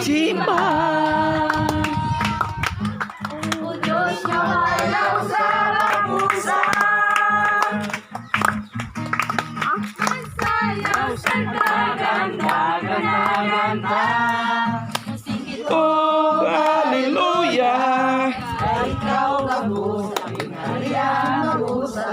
simba. O Diyos na malaw sa kapusan, sayaw sa kaganda-ganda. Oh, hallelujah. Ikaw ang busa, pinariyan ang busa.